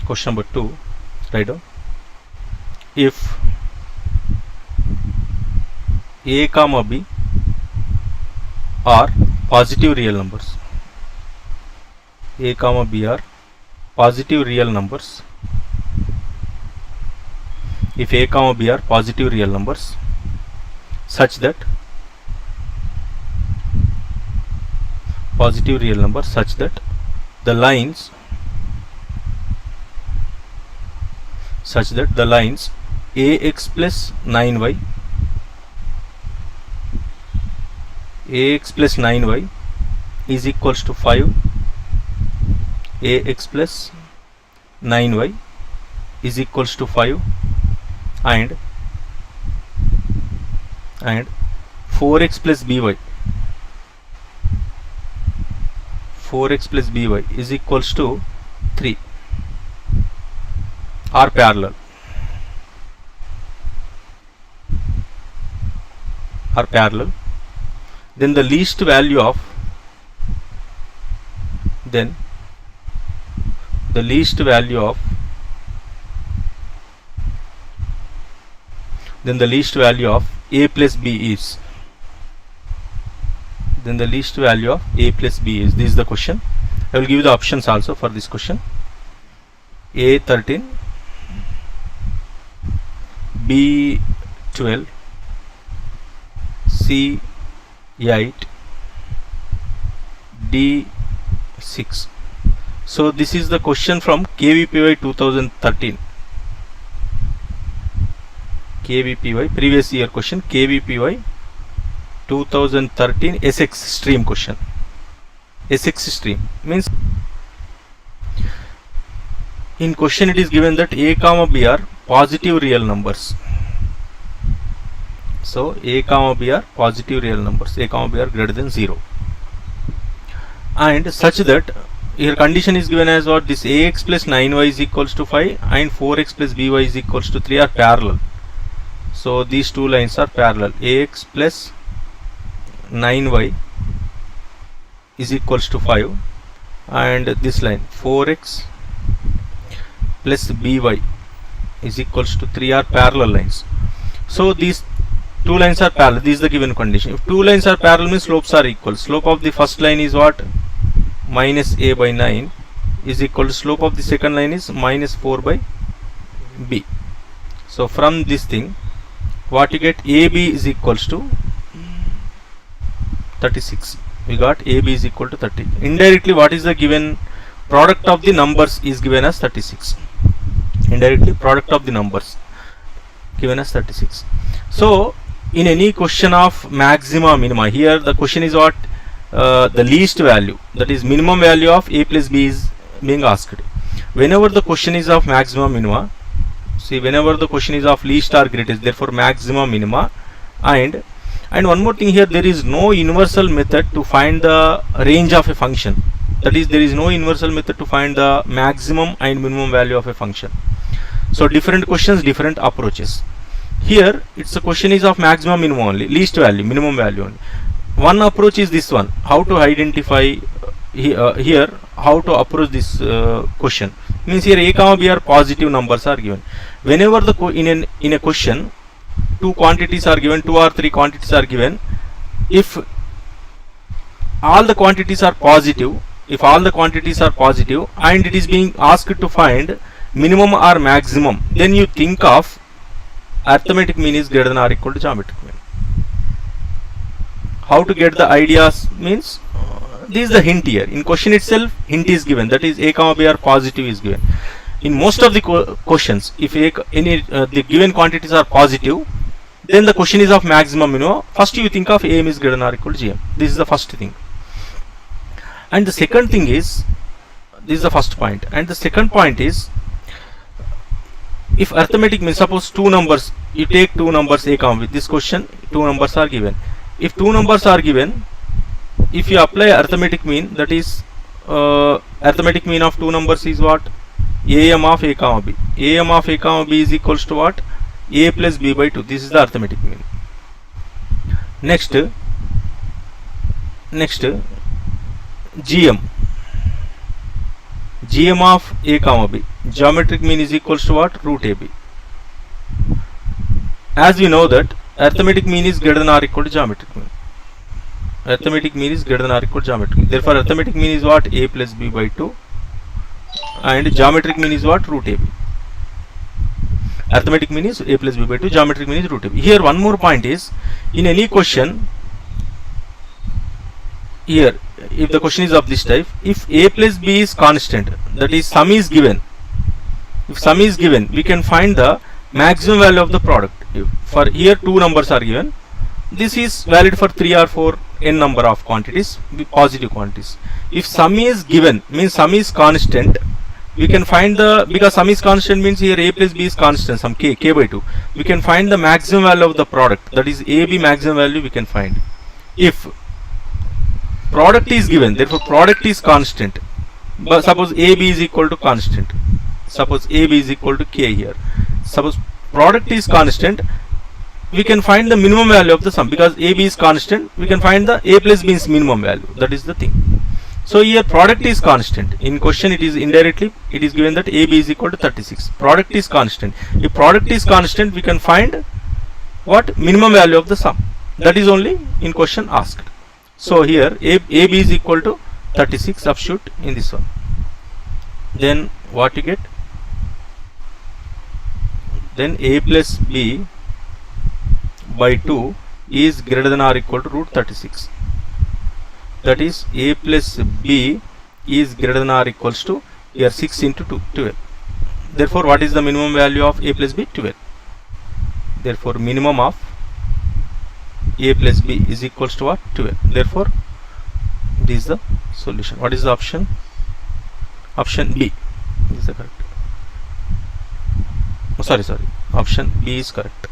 Question number 2, write down. If A comma B are positive real numbers, A comma B are positive real numbers, if A comma B are positive real numbers such that the lines ax plus 9y is equals to 5, ax plus 9y is equals to 5, and 4x plus by is equals to 3 are parallel. Then the least value of a plus b is. This is the question. I will give you the options also for this question. A 13, B 12, C 8, D 6. So this is the question from KVPY 2013. KVPY previous year question, KVPY 2013 SX stream question. SX stream means in question it is given that A comma B are positive real numbers. So A comma B are positive real numbers, A comma B are greater than 0, and such that here condition is given as what? This ax plus 9y is equals to 5 and 4x plus by is equals to 3 are parallel. So these two lines are parallel. Ax plus 9y is equals to 5 and this line 4x plus by is equals to 3 are parallel lines. So these two lines are parallel. This is the given condition. If two lines are parallel means slopes are equal. Slope of the first line is what? Minus a by 9 is equal to slope of the second line is minus 4 by b. So from this thing what you get, AB is equals to 36. We got AB is equal to 30. Indirectly what is the given product of the numbers is given as 36. Indirectly product of the numbers given as 36. So in any question of maxima minima, here the question is what? The least value, that is minimum value of a plus b is being asked. Whenever the question is of maxima minima, see, whenever the question is of least or greatest, therefore maxima minima, and one more thing here, there is no universal method to find the range of a function. That is, there is no universal method to find the maximum and minimum value of a function. So different questions, different approaches. Here it's a question is of maximum minimum only, least value, minimum value only. One approach is this one, how to identify here how to approach this question. Means here a comma b are positive numbers are given. Whenever the in a question two quantities are given, 2 or 3 quantities are given, if all the quantities are positive, and it is being asked to find minimum or maximum, then you think of arithmetic mean is greater than or equal to geometric mean. How to get the ideas means this is the hint here. In question itself hint is given, that is a comma b are positive is given. In most of the questions, if the given quantities are positive, then the question is of maximum minimum. First you think of am is greater than or equal to gm. This is the first thing. And the second thing is, this is the first point, and the second point is, if arithmetic means suppose two numbers, you take two numbers a comma b. This question two numbers are given. If two numbers are given, if you apply arithmetic mean, that is arithmetic mean of two numbers is what? Am of a comma b. Am of a comma b is equals to what? A plus b by 2. This is the arithmetic mean. Next GM of a comma b. geometric mean is equals to what? Root AB. As we know that arithmetic mean is greater than or equal to geometric mean. Arithmetic mean is greater than or equal to geometric mean. Therefore, arithmetic mean is what? A plus B by 2. And geometric mean is what? Root AB. Arithmetic mean is A plus B by 2. Geometric mean is root AB. Here one more point is, in any question, here if the question is of this type, if A plus B is constant, that is sum is given. If sum is given, we can find the maximum value of the product. For here two numbers are given. This is valid for 3 or 4 n number of quantities, positive quantities. If sum is given, means sum is constant, we can find the, because sum is constant means here A plus B is constant, some k by 2. We can find the maximum value of the product, that is AB maximum value we can find. If product is given, therefore product is constant. But suppose AB is equal to constant. Suppose AB is equal to k here. Suppose product is constant, we can find the minimum value of the sum, because AB is constant, we can find the A plus B is minimum value. That is the thing. So here product is constant. In question it is indirectly, it is given that AB is equal to 36. Product is constant. If product is constant, we can find what? Minimum value of the sum. That is only in question asked. So here AB is equal to 36, substitute in this one. Then what you get? Then A plus B by 2 is greater than or equal to root 36. That is A plus B is greater than or equals to here 6 into 2, 12. Therefore, what is the minimum value of A plus B? 12. Therefore, minimum of A plus B is equals to what? 12. Therefore, this is the solution. What is the option? Option B is the correct. Option B is correct.